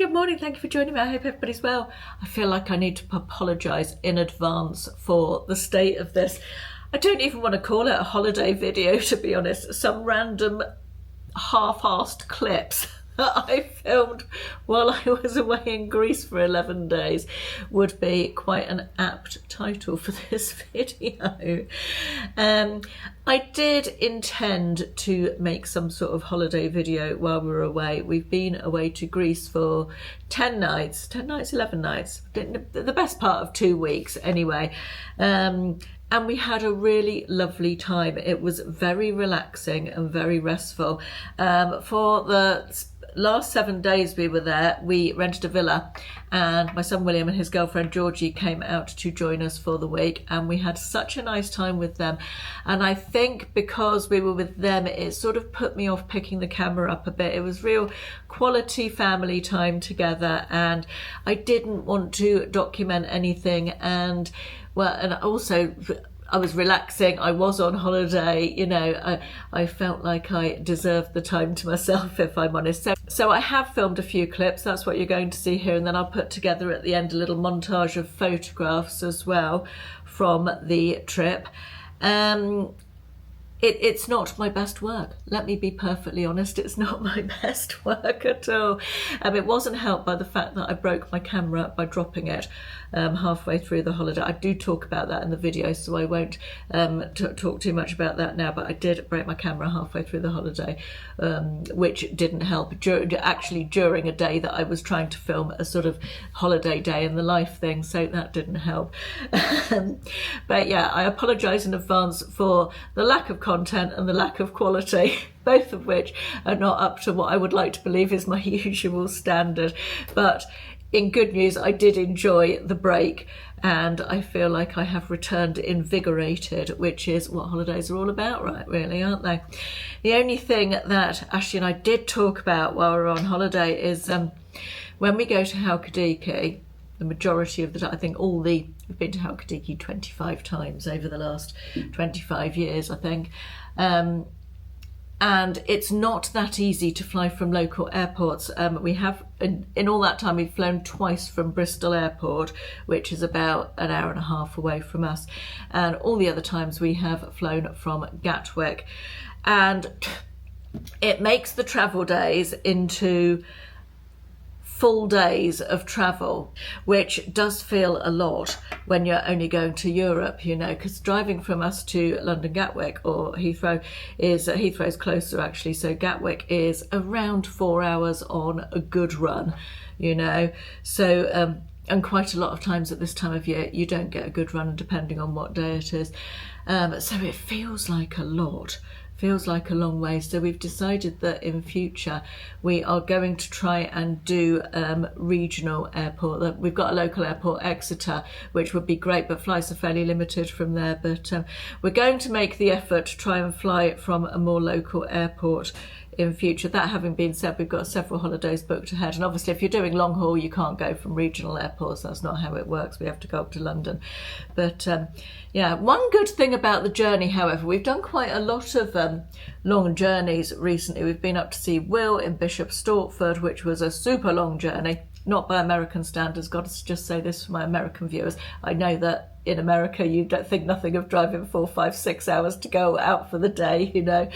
Good morning, thank you for joining me. I hope everybody's well. I feel like I need to apologise in advance for the state of this. I don't even want to call it a holiday video, to be honest. Some random half-assed clips that I filmed while I was away in Greece for 11 days would be quite an apt title for this video. I did intend to make some sort of holiday video while we were away. We've been away to Greece for 10 nights, 11 nights, the best part of 2 weeks anyway. And we had a really lovely time. It was very relaxing and very restful. For the last 7 days we were there, we rented a villa, and my son William and his girlfriend Georgie came out to join us for the week, and we had such a nice time with them. And I think because we were with them, it sort of put me off picking the camera up a bit. It was real quality family time together, and I didn't want to document anything. And also I was relaxing, I was on holiday, you know, I felt like I deserved the time to myself, if I'm honest. So I have filmed a few clips, that's what you're going to see here, and then I'll put together at the end a little montage of photographs as well from the trip. It's not my best work. Let me be perfectly honest, it's not my best work at all. It wasn't helped by the fact that I broke my camera by dropping it halfway through the holiday. I do talk about that in the video, so I won't talk too much about that now, but I did break my camera halfway through the holiday, which didn't help. Actually, during a day that I was trying to film a sort of holiday day in the life thing, so that didn't help. But yeah, I apologise in advance for the lack of content and the lack of quality, both of which are not up to what I would like to believe is my usual standard. But in good news, I did enjoy the break, and I feel like I have returned invigorated, which is what holidays are all about, right, really, aren't they? The only thing that Ashley and I did talk about while we were on holiday is when we go to Halkidiki, the majority of the time, I think we've been to Halkidiki 25 times over the last 25 years, I think. And it's not that easy to fly from local airports. We have, in all that time, we've flown twice from Bristol Airport, which is about an hour and a half away from us. And all the other times we have flown from Gatwick. And it makes the travel days into full days of travel, which does feel a lot when you're only going to Europe, you know, because driving from us to London Gatwick or Heathrow's closer actually, so Gatwick is around 4 hours on a good run, you know, so and quite a lot of times at this time of year you don't get a good run depending on what day it is, so it feels like a lot. Feels like a long way. So we've decided that in future we are going to try and do regional airport. We've got a local airport, Exeter, which would be great, but flights are fairly limited from there. But we're going to make the effort to try and fly from a more local airport in future. That having been said, we've got several holidays booked ahead, and obviously if you're doing long haul you can't go from regional airports. That's not how it works. We have to go up to London. But yeah, one good thing about the journey, however, we've done quite a lot of long journeys recently. We've been up to see Will in Bishop Stortford, which was a super long journey, not by American standards. Got to just say this for my American viewers. I know that in America you don't think nothing of driving 4, 5, 6 hours to go out for the day, you know,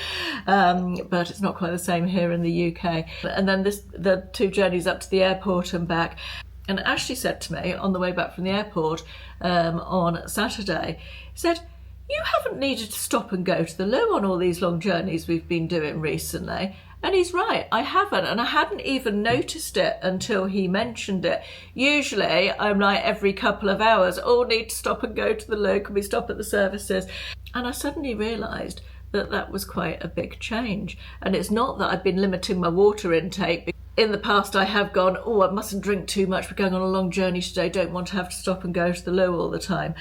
but it's not quite the same here in the UK. And then the 2 journeys up to the airport and back. And Ashley said to me on the way back from the airport on Saturday, he said, "You haven't needed to stop and go to the loo on all these long journeys we've been doing recently." And he's right, I haven't, and I hadn't even noticed it until he mentioned it. Usually I'm like every couple of hours, need to stop and go to the loo, can we stop at the services? And I suddenly realised that was quite a big change. And it's not that I've been limiting my water intake. In the past I have gone, I mustn't drink too much, we're going on a long journey today, don't want to have to stop and go to the loo all the time.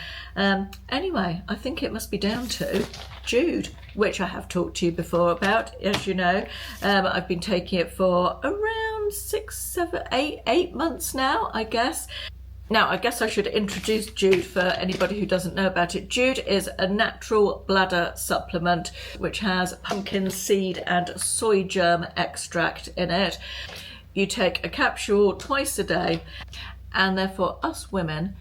Anyway, I think it must be down to Jude, which I have talked to you before about, as you know. I've been taking it for around 6, 7, 8 months now, I guess. Now, I guess I should introduce Jude for anybody who doesn't know about it. Jude is a natural bladder supplement which has pumpkin seed and soy germ extract in it. you take a capsule twice a day, and therefore us women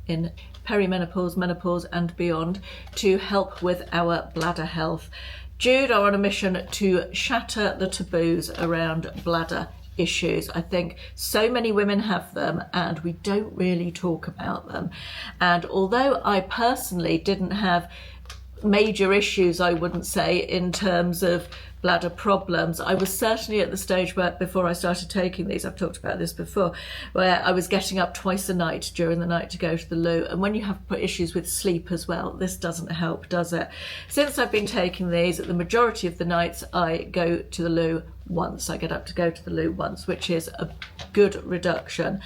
in perimenopause, menopause and beyond, to help with our bladder health. Jude are on a mission to shatter the taboos around bladder issues. I think so many women have them and we don't really talk about them. And although I personally didn't have major issues, I wouldn't say, in terms of bladder problems, I was certainly at the stage where, before I started taking these, I've talked about this before, where I was getting up twice a night during the night to go to the loo. And when you have issues with sleep as well, this doesn't help, does it? Since I've been taking these, the majority of the nights I go to the loo once. I get up to go to the loo once, which is a good reduction.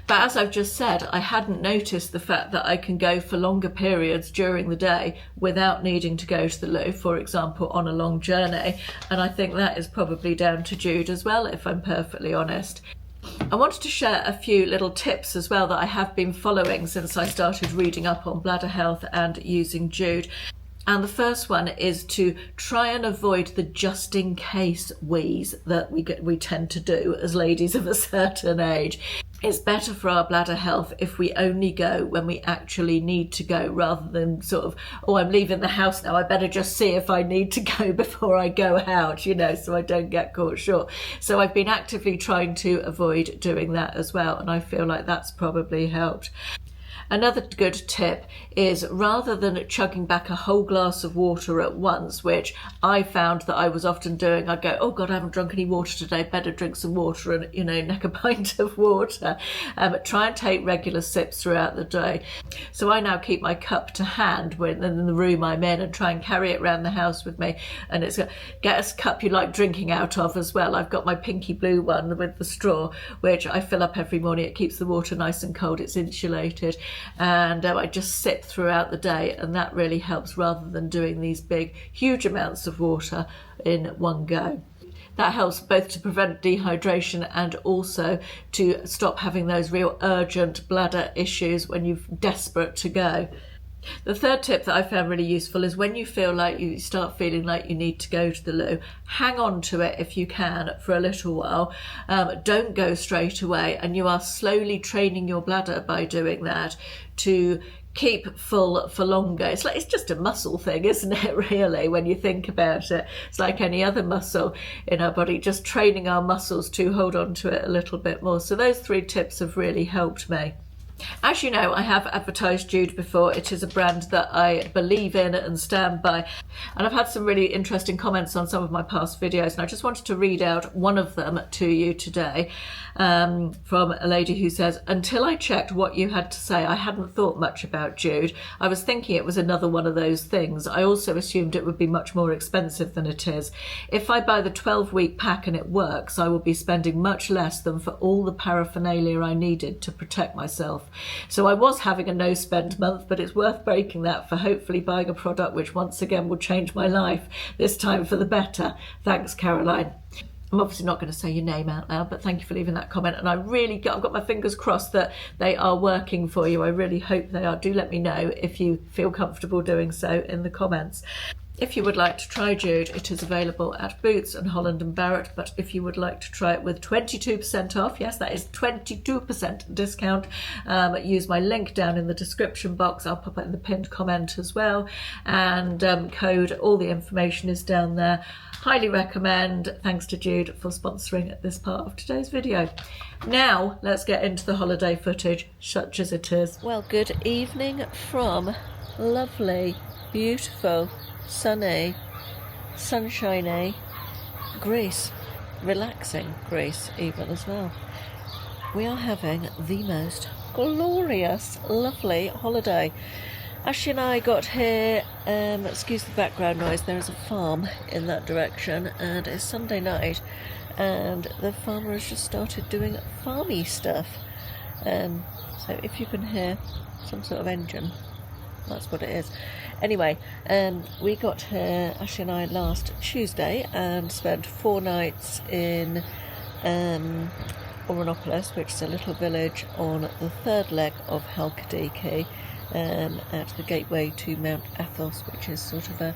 But as I've just said, I hadn't noticed the fact that I can go for longer periods during the day without needing to go to the loo, for example, on a long journey. And I think that is probably down to Jude as well, if I'm perfectly honest. I wanted to share a few little tips as well that I have been following since I started reading up on bladder health and using Jude. And the first one is to try and avoid the just in case wheeze that we tend to do as ladies of a certain age. It's better for our bladder health if we only go when we actually need to go, rather than sort of, oh, I'm leaving the house now, I better just see if I need to go before I go out, you know, so I don't get caught short. So I've been actively trying to avoid doing that as well, and I feel like that's probably helped. Another good tip is, rather than chugging back a whole glass of water at once, which I found that I was often doing, I'd go, oh God, I haven't drunk any water today, better drink some water, and, you know, neck a pint of water. Try and take regular sips throughout the day. So I now keep my cup to hand when in the room I'm in, and try and carry it around the house with me. And it's get a cup you like drinking out of as well. I've got my pinky blue one with the straw, which I fill up every morning. It keeps the water nice and cold, it's insulated. And I just sip throughout the day, and that really helps, rather than doing these big, huge amounts of water in one go. That helps both to prevent dehydration and also to stop having those real urgent bladder issues when you're desperate to go. The third tip that I found really useful is, when you feel like you start feeling like you need to go to the loo, hang on to it if you can for a little while. Don't go straight away, and you are slowly training your bladder by doing that to keep full for longer. It's just a muscle thing, isn't it, really, when you think about it? It's like any other muscle in our body, just training our muscles to hold on to it a little bit more. So those 3 tips have really helped me. As you know, I have advertised Jude before. It is a brand that I believe in and stand by. And I've had some really interesting comments on some of my past videos, and I just wanted to read out one of them to you today, from a lady who says, until I checked what you had to say, I hadn't thought much about Jude. I was thinking it was another one of those things. I also assumed it would be much more expensive than it is. If I buy the 12-week pack and it works, I will be spending much less than for all the paraphernalia I needed to protect myself. So I was having a no-spend month, but it's worth breaking that for hopefully buying a product which once again will change my life, this time for the better. Thanks, Caroline. I'm obviously not going to say your name out loud, but thank you for leaving that comment. And I've got my fingers crossed that they are working for you. I really hope they are. Do let me know if you feel comfortable doing so in the comments. If you would like to try Jude, it is available at Boots and Holland & Barrett, but if you would like to try it with 22% off, yes, that is 22% discount, use my link down in the description box. I'll pop it in the pinned comment as well, and code, all the information is down there. Highly recommend. Thanks to Jude for sponsoring this part of today's video. Now, let's get into the holiday footage, such as it is. Well, good evening from lovely, beautiful, sunny, sunshiny Greece, relaxing Greece even as well. We are having the most glorious, lovely holiday. Ashley and I got here, excuse the background noise, there is a farm in that direction, and it's Sunday night, and the farmer has just started doing farmy stuff. So if you can hear some sort of engine, that's what it is. Anyway, we got here, Ashley and I, last Tuesday, and spent 4 nights in Oranopolis, which is a little village on the 3rd leg of Halkidiki, at the gateway to Mount Athos, which is sort of a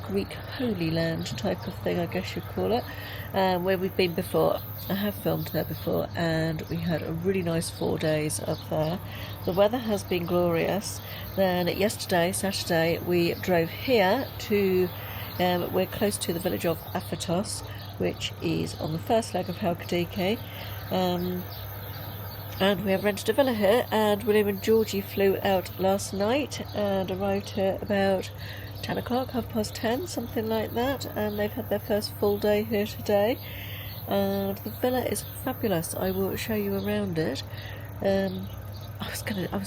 Greek Holy Land type of thing, I guess you'd call it, where we've been before. I have filmed there before, and we had a really nice 4 days up there. The weather has been glorious. Then yesterday, Saturday, we drove here to, we're close to the village of Aphatos, which is on the first leg of Halkidiki. And we have rented a villa here, and William and Georgie flew out last night and arrived here about 10 o'clock, 10:30, something like that, and they've had their first full day here today. And the villa is fabulous. I will show you around it. I was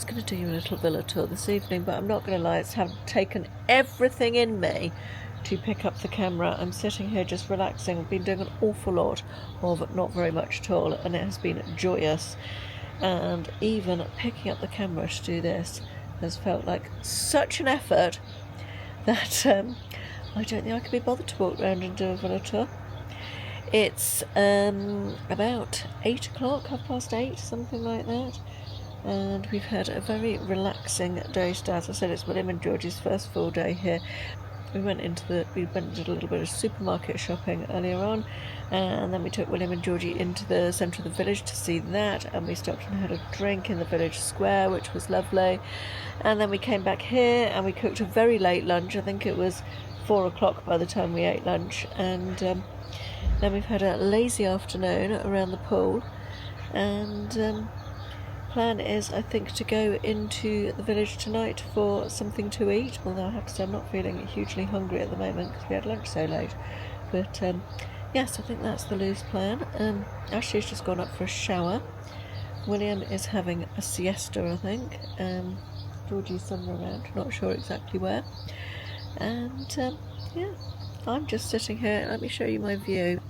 gonna do you a little villa tour this evening, but I'm not gonna lie, it's taken everything in me to pick up the camera. I'm sitting here just relaxing. I've been doing an awful lot of not very much at all, and it has been joyous. And even picking up the camera to do this has felt like such an effort that I don't think I can be bothered to walk around and do a villa tour. It's about 8 o'clock, 8:30, something like that, and we've had a very relaxing day today. As I said, it's William and Georgie's first full day here. We went and did a little bit of supermarket shopping earlier on, and then we took William and Georgie into the centre of the village to see that, and we stopped and had a drink in the village square, which was lovely. And then we came back here and we cooked a very late lunch. I think it was 4 o'clock by the time we ate lunch, and then we've had a lazy afternoon around the pool, and plan is, I think, to go into the village tonight for something to eat, although I have to say I'm not feeling hugely hungry at the moment because we had lunch so late. But yes, I think that's the loose plan. Ashley's just gone up for a shower. William is having a siesta, I think. Georgie's somewhere around, not sure exactly where. And yeah, I'm just sitting here. Let me show you my view.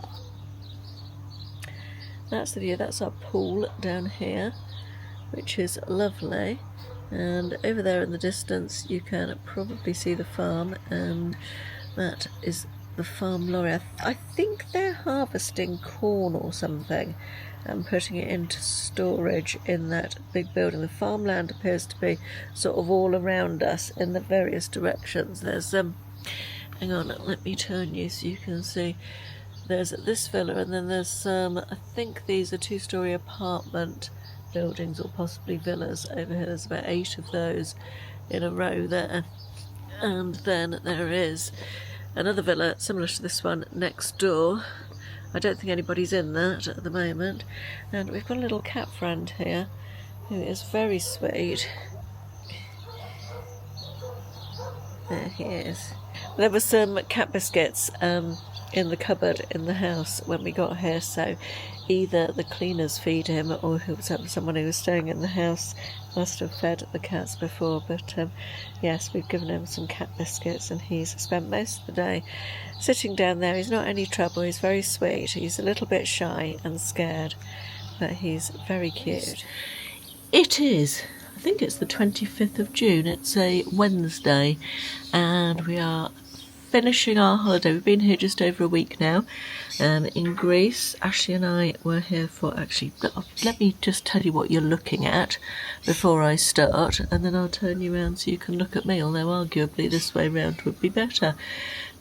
That's the view. That's our pool down here, which is lovely, and over there in the distance you can probably see the farm, and that is the farm lorry. I think they're harvesting corn or something and putting it into storage in that big building. The farmland appears to be sort of all around us in the various directions. There's hang on, let me turn you so you can see. There's this villa, and then there's I think these are 2-storey apartment buildings or possibly villas over here. There's about 8 of those in a row there, and then there is another villa similar to this one next door. I don't think anybody's in that at the moment, and we've got a little cat friend here who is very sweet. There he is. There were some cat biscuits in the cupboard in the house when we got here, so either the cleaners feed him or someone who was staying in the house must have fed the cats before. But yes, we've given him some cat biscuits, and he's spent most of the day sitting down there. He's not any trouble, he's very sweet. He's a little bit shy and scared, but he's very cute. It is, I think it's the 25th of June, it's a Wednesday, and we are finishing our holiday. We've been here just over a week now in Greece. Ashley and I were here for, actually, let me just tell you what you're looking at before I start, and then I'll turn you around so you can look at me, although arguably this way round would be better.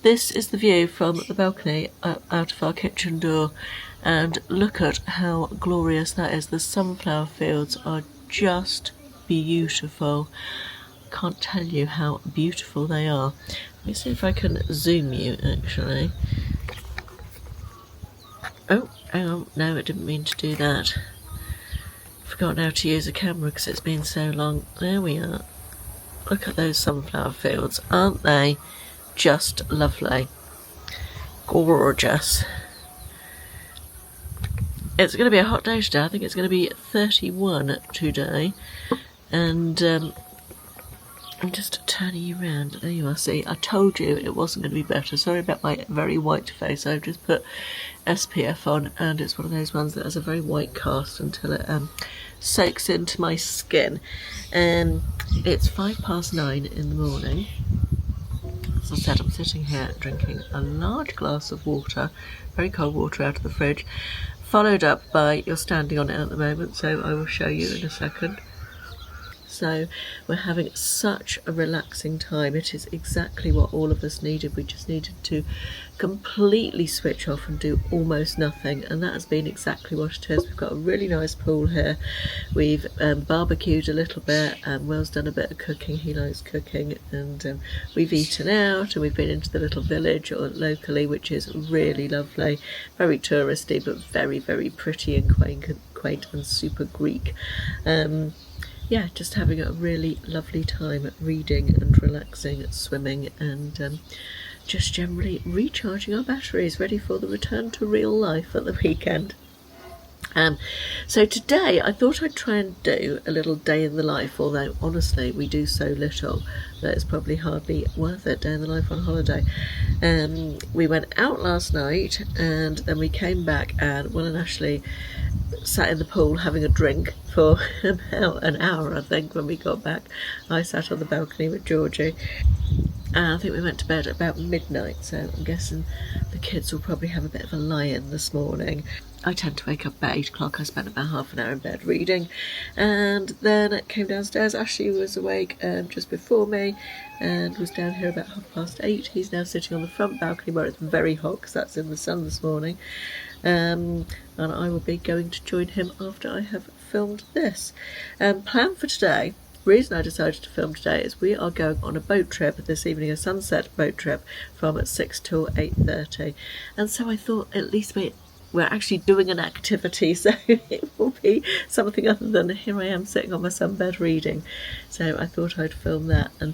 This is the view from the balcony out of our kitchen door, and look at how glorious that is. The sunflower fields are just beautiful. Can't tell you how beautiful they are. Let me see if I can zoom you, actually. Oh, hang on. No, I didn't mean to do that. Forgotten how to use a camera because it's been so long. There we are. Look at those sunflower fields. Aren't they just lovely? Gorgeous. It's going to be a hot day today. I think it's going to be 31 today. And I'm just turning you around. There you are. See, I told you it wasn't going to be better. Sorry about my very white face. I've just put SPF on, and it's one of those ones that has a very white cast until it soaks into my skin. It's 9:05 in the morning. As I said, I'm sitting here drinking a large glass of water, very cold water out of the fridge, followed up by, you're standing on it at the moment, so I will show you in a second, so we're having such a relaxing time. It is exactly what all of us needed. We just needed to completely switch off and do almost nothing, and that has been exactly what it is. We've got a really nice pool here. We've barbecued a little bit, and Will's done a bit of cooking. He likes cooking, and we've eaten out, and we've been into the little village or locally, which is really lovely, very touristy but very, very pretty and quaint and super Greek. Yeah, just having a really lovely time reading and relaxing, swimming, and just generally recharging our batteries, ready for the return to real life at the weekend. So today I thought I'd try and do a little day in the life, although honestly we do so little that it's probably hardly worth it, day in the life on holiday. We went out last night, and then we came back, and Will and Ashley sat in the pool having a drink for about an hour, I think, when we got back. I sat on the balcony with Georgie, and I think we went to bed at about midnight, so I'm guessing the kids will probably have a bit of a lie-in this morning. I tend to wake up about 8 o'clock. I spent about half an hour in bed reading, and then came downstairs. Ashley was awake just before me and was down here about 8:30. He's now sitting on the front balcony where it's very hot because that's in the sun this morning, and I will be going to join him after I have filmed this. Plan for today. The reason I decided to film today is we are going on a boat trip this evening, a sunset boat trip from 6 till 8:30, and so I thought at least we're actually doing an activity, so it will be something other than here I am sitting on my sunbed reading. So I thought I'd film that, and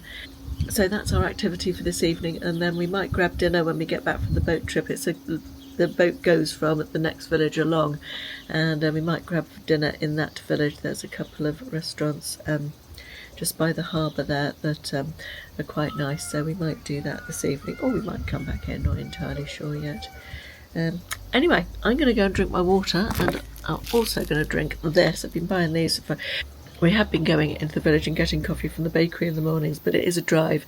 so that's our activity for this evening, and then we might grab dinner when we get back from the boat trip. The boat goes from the next village along, and we might grab dinner in that village. There's a couple of restaurants just by the harbour there that are quite nice, so we might do that this evening, or we might come back in, not entirely sure yet. Anyway, I'm going to go and drink my water, and I'm also going to drink this. I've been buying these we have been going into the village and getting coffee from the bakery in the mornings, but it is a drive.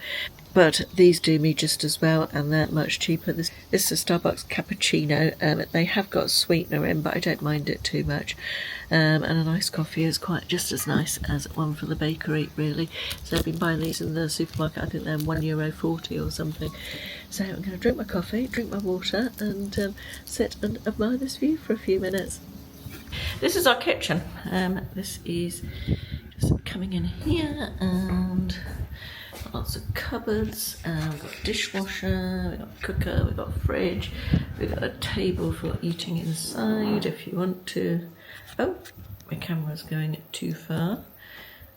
But these do me just as well, and they're much cheaper. This is a Starbucks cappuccino. They have got sweetener in, but I don't mind it too much. And an iced coffee is quite just as nice as one from the bakery, really. So I've been buying these in the supermarket. I think they're €1.40 or something. So I'm going to drink my coffee, drink my water, and sit and admire this view for a few minutes. This is our kitchen. This is just coming in here, and lots of cupboards, we've got a dishwasher, we've got a cooker, we've got a fridge, we've got a table for eating inside if you want to. Oh, my camera's going too far.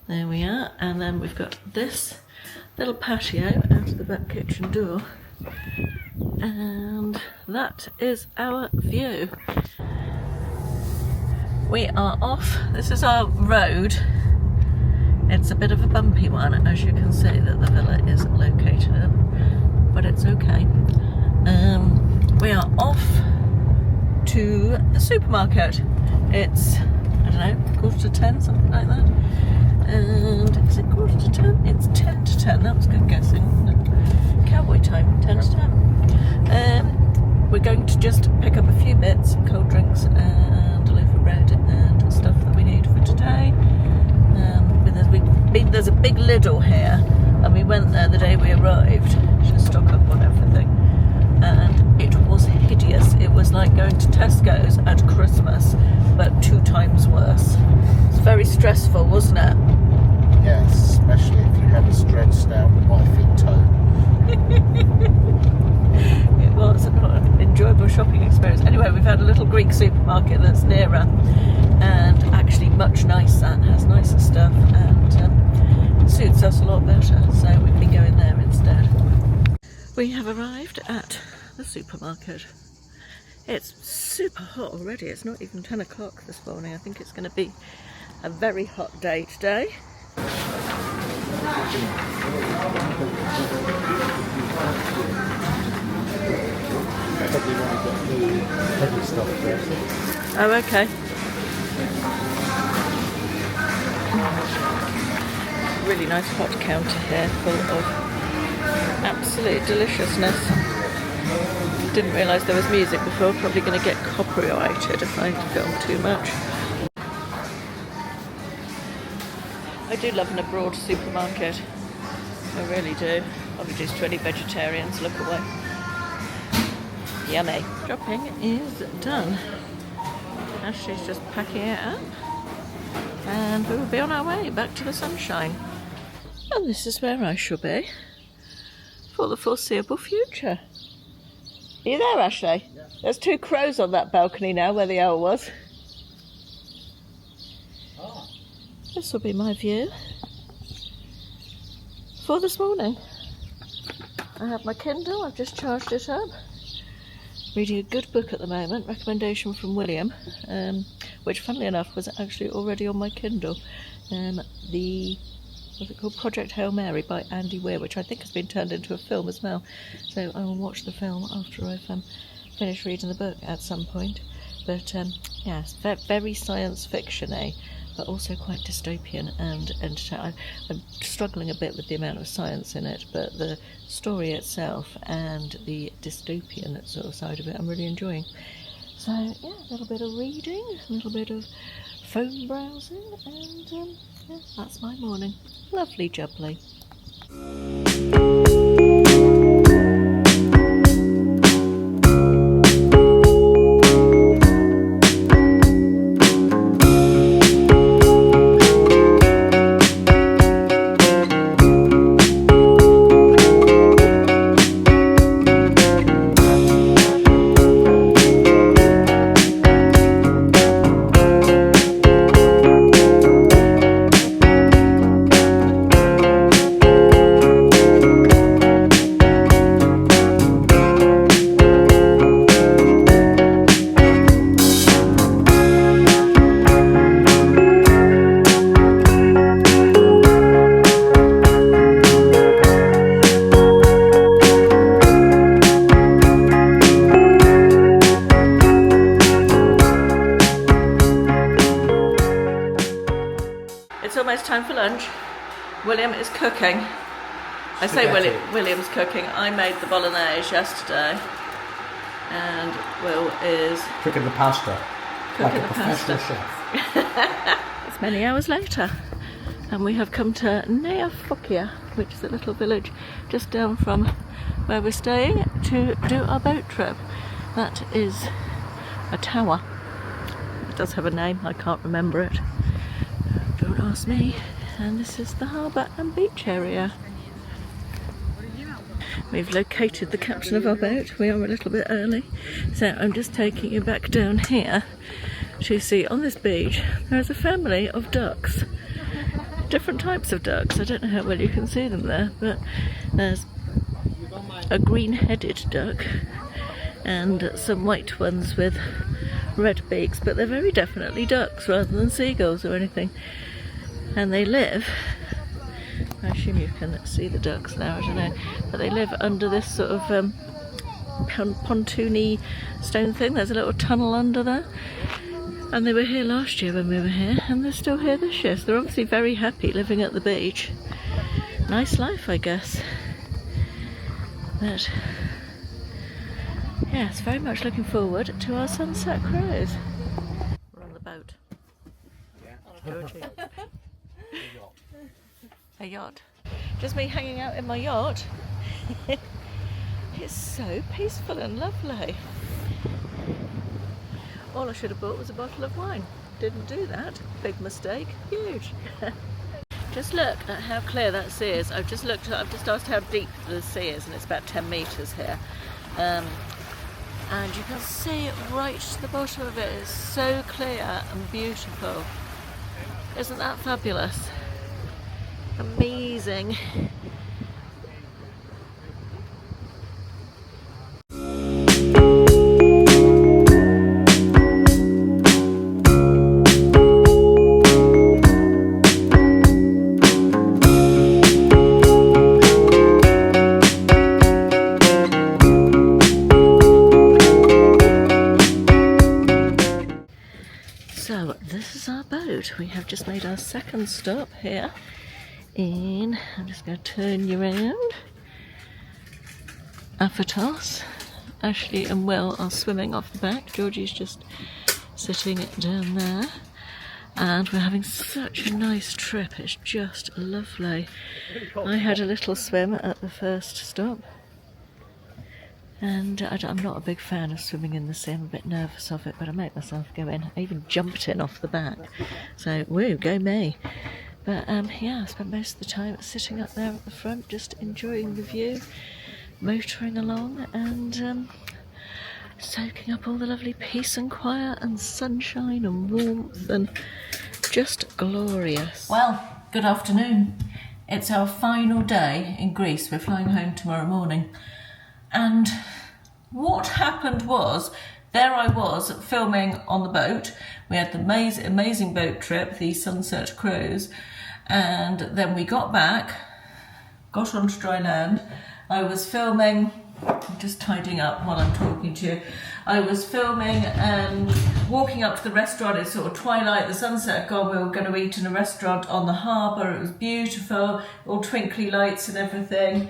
There we are, and then we've got this little patio out of the back kitchen door, and that is our view. We are off. This is our road. It's a bit of a bumpy one, as you can see that the villa is located in, but it's okay. We are off to the supermarket. It's, I don't know, 9:45, something like that. And is it 9:45? It's 10 to 10. That was good guessing, wasn't it? Cowboy time, 10 to 10. We're going to just pick up a few bits, cold drinks and a loaf of bread and stuff that we need for today. There's a big Lidl here, and we went there the day we arrived to stock up on everything, and it was hideous. It was like going to Tesco's at Christmas, but 2 times worse. It's very stressful, wasn't it? Yes, especially if you have a stretched out wifey toe. It was not an enjoyable shopping experience. Anyway, we've had a little Greek supermarket that's nearer, and actually much nicer, has nicer stuff, and suits us a lot better, so we've been going there instead. We have arrived at the supermarket. It's super hot already. It's not even 10 o'clock this morning. I think it's going to be a very hot day today. Oh, okay. Really nice hot counter here full of absolute deliciousness. Didn't realise there was music before. Probably going to get copyrighted if I film too much. I do love an abroad supermarket. I really do. Apologies to any vegetarians, look away. Yummy. Shopping is done. Ashley's just packing it up. And we will be on our way back to the sunshine. And this is where I shall be for the foreseeable future. Are you there, Ashley? Yeah. There's 2 crows on that balcony now where the owl was. Oh. This will be my view for this morning. I have my Kindle, I've just charged it up. Reading a good book at the moment, recommendation from William, which funnily enough was actually already on my Kindle. What's it called? Project Hail Mary by Andy Weir, which I think has been turned into a film as well. So I will watch the film after I've finished reading the book at some point. But yeah, it's very science fiction-y, but also quite dystopian and entertaining. I'm struggling a bit with the amount of science in it, but the story itself and the dystopian sort of side of it I'm really enjoying. So yeah, a little bit of reading, a little bit of phone browsing, and yeah, that's my morning. Lovely jubbly. Time for lunch. William is cooking. I say William's cooking. I made the bolognese yesterday, and Will is cooking the pasta. Cooking the pasta. Chef. It's many hours later, and we have come to Nea Fokia, which is a little village just down from where we're staying, to do our boat trip. That is a tower. It does have a name. I can't remember it. Don't ask me. And this is the harbour and beach area. We've located the captain of our boat. We are a little bit early, so I'm just taking you back down here to see on this beach there is a family of ducks. Different types of ducks. I don't know how well you can see them there, but there's a green-headed duck and some white ones with red beaks, but they're very definitely ducks rather than seagulls or anything. And they live, I assume you can see the ducks now, I don't know, but they live under this sort of pontoony stone thing. There's a little tunnel under there, and they were here last year when we were here, and they're still here this year, so they're obviously very happy living at the beach. Nice life, I guess. But yes, very much looking forward to our sunset cruise. We're on the boat. Yeah. A yacht. Just me hanging out in my yacht. It's so peaceful and lovely. All I should have bought was a bottle of wine. Didn't do that. Big mistake. Huge. Just look at how clear that sea is. I've just asked how deep the sea is, and it's about 10 metres here. And you can see right to the bottom of it. It's so clear and beautiful. Isn't that fabulous? Amazing. So this is our boat. We have just made our second stop here. I'm just going to turn you around. Aphatos. Ashley and Will are swimming off the back. Georgie's just sitting down there. and we're having such a nice trip. It's just lovely. I had a little swim at the first stop, and I'm not a big fan of swimming in the sea. I'm a bit nervous of it, but I make myself go in. I even jumped in off the back, so woo, go me. But yeah, I spent most of the time sitting up there at the front, just enjoying the view, motoring along, and soaking up all the lovely peace and quiet and sunshine and warmth, and just glorious. Well, good afternoon. It's our final day in Greece. We're flying home tomorrow morning. And what happened was, there I was filming on the boat. We had the amazing boat trip, the sunset cruise, and then we got back, got onto dry land. I was filming, I'm just tidying up while I'm talking to you. I was filming and walking up to the restaurant. It's sort of twilight, the sunset had gone. We were going to eat in a restaurant on the harbour. It was beautiful, all twinkly lights and everything.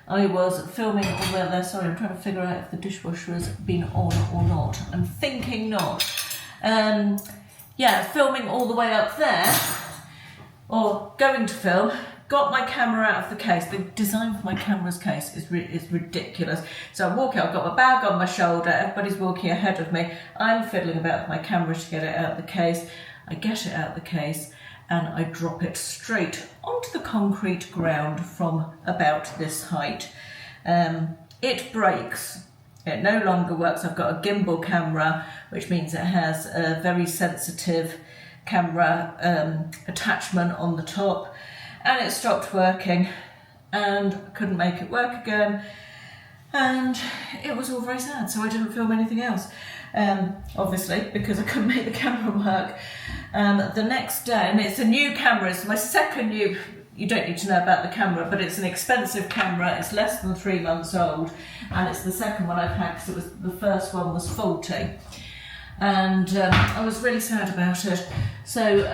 I was filming all the way there. Sorry, I'm trying to figure out if the dishwasher has been on or not. I'm thinking not. Yeah, filming all the way up there, or going to film. Got my camera out of the case. The design for my camera's case is ridiculous. So I'm walking, I've got my bag on my shoulder, everybody's walking ahead of me. I'm fiddling about with my camera to get it out of the case. I get it out of the case and I drop it straight onto the concrete ground from about this height. It breaks. It no longer works. I've got a gimbal camera, which means it has a very sensitive camera attachment on the top. And it stopped working and I couldn't make it work again, and it was all very sad, so I didn't film anything else, obviously, because I couldn't make the camera work. The next day, and it's a new camera, it's my second new, you don't need to know about the camera, but it's an expensive camera, it's less than 3 months old, and it's the second one I've had because the first one was faulty, and I was really sad about it. So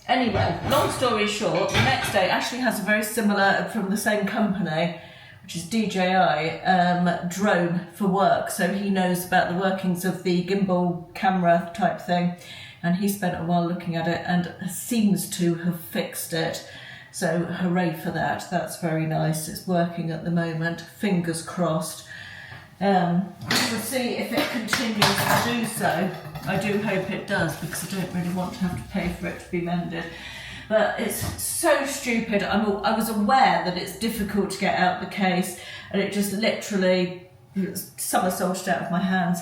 anyway, long story short, the next day Ashley has a very similar, from the same company, which is DJI, drone for work. So he knows about the workings of the gimbal camera type thing. And he spent a while looking at it and seems to have fixed it. So hooray for that. That's very nice. It's working at the moment. Fingers crossed. We'll see if it continues to do so. I do hope it does, because I don't really want to have to pay for it to be mended. But it's so stupid. I was aware that it's difficult to get out the case, and it just literally somersaulted out of my hands.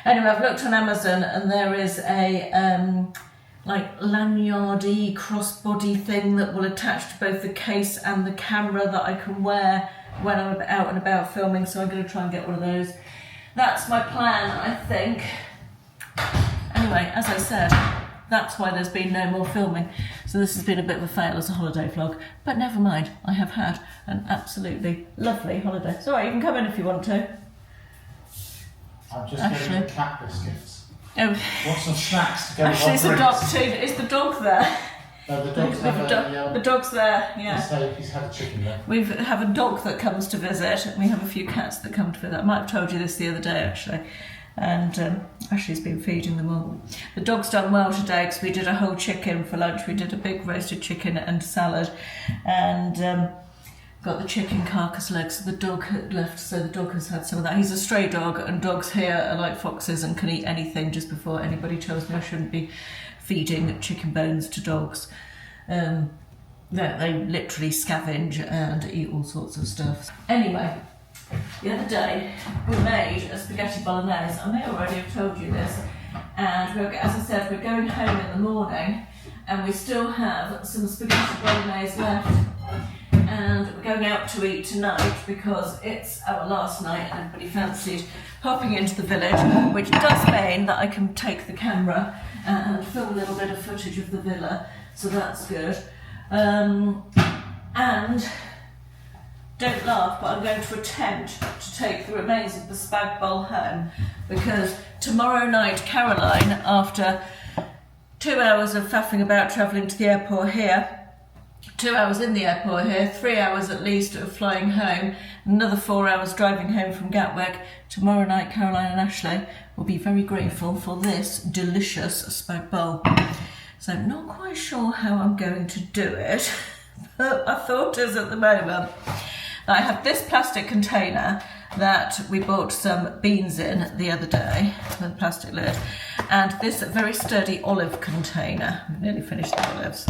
Anyway, I've looked on Amazon, and there is a like lanyardy crossbody thing that will attach to both the case and the camera that I can wear when I'm out and about filming, so I'm going to try and get one of those. That's my plan, I think. Anyway, as I said, that's why there's been no more filming. So this has been a bit of a fail as a holiday vlog, but never mind, I have had an absolutely lovely holiday. It's alright, you can come in if you want to. I'm just getting the cat biscuits. Oh. Want some snacks to go with Actually, it's a dog too. Is the dog there? No, the dog's the dog's there, yeah. He's had a chicken there. We have a dog that comes to visit, and we have a few cats that come to visit. I might have told you this the other day, actually. And Ashley's been feeding them all. The dog's done well today because we did a whole chicken for lunch. We did a big roasted chicken and salad, and got the chicken carcass legs. So the dog had left, so the dog has had some of that. He's a stray dog, and dogs here are like foxes and can eat anything. Just before anybody tells me I shouldn't be feeding chicken bones to dogs. They literally scavenge and eat all sorts of stuff. Anyway, the other day we made a spaghetti bolognese. I may already have told you this, and as I said, we're going home in the morning and we still have some spaghetti bolognese left, and we're going out to eat tonight because it's our last night and everybody fancied popping into the village, which does mean that I can take the camera and film a little bit of footage of the villa, so that's good. And don't laugh, but I'm going to attempt to take the remains of the spag bol home, because tomorrow night Caroline, after 2 hours of faffing about travelling to the airport here, 2 hours in the airport here, 3 hours at least of flying home, another 4 hours driving home from Gatwick, tomorrow night Caroline and Ashley will be very grateful for this delicious spag bol. So I'm not quite sure how I'm going to do it. But my thought is at the moment, I have this plastic container that we bought some beans in the other day with a plastic lid, and this very sturdy olive container. I've nearly finished the olives.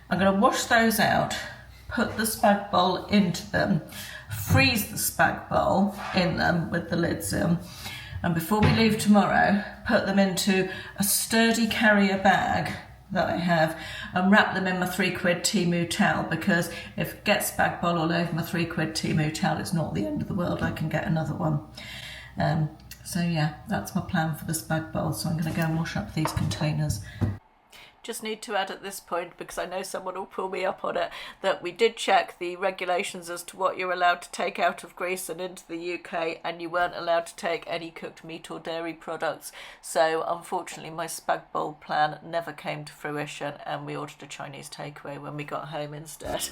I'm going to wash those out, put the spag bowl into them, freeze the spag bowl in them with the lids in, and before we leave tomorrow, put them into a sturdy carrier bag that I have and wrap them in my £3 Temu towel, because if it gets spag bowl all over my £3 Temu towel, it's not the end of the world. I can get another one. So yeah, that's my plan for the spag bowl. So I'm going to go and wash up these containers. Just need to add at this point, because I know someone will pull me up on it, that we did check the regulations as to what you're allowed to take out of Greece and into the UK, and you weren't allowed to take any cooked meat or dairy products. So unfortunately my spag bowl plan never came to fruition, and we ordered a Chinese takeaway when we got home instead.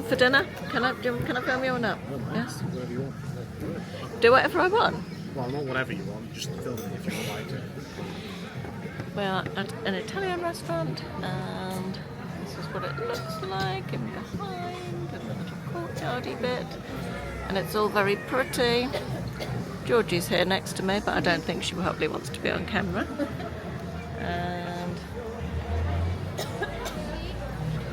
For dinner? Can I film you or not? Yes. Whatever you want. Do whatever I want. Well, not whatever you want, just film it if you would like to. We're at an Italian restaurant, and this is what it looks like in behind, and the little courtyardy bit, and it's all very pretty. Georgie's here next to me, but I don't think she probably wants to be on camera. And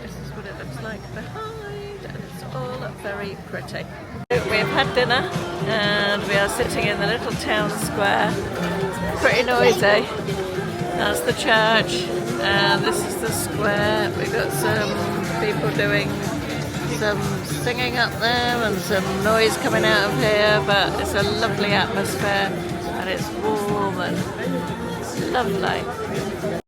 this is what it looks like behind, and it's all very pretty. We've had dinner, and we are sitting in the little town square. It's pretty noisy. That's the church, and this is the square. We've got some people doing some singing up there and some noise coming out of here, but it's a lovely atmosphere, and it's warm and lovely.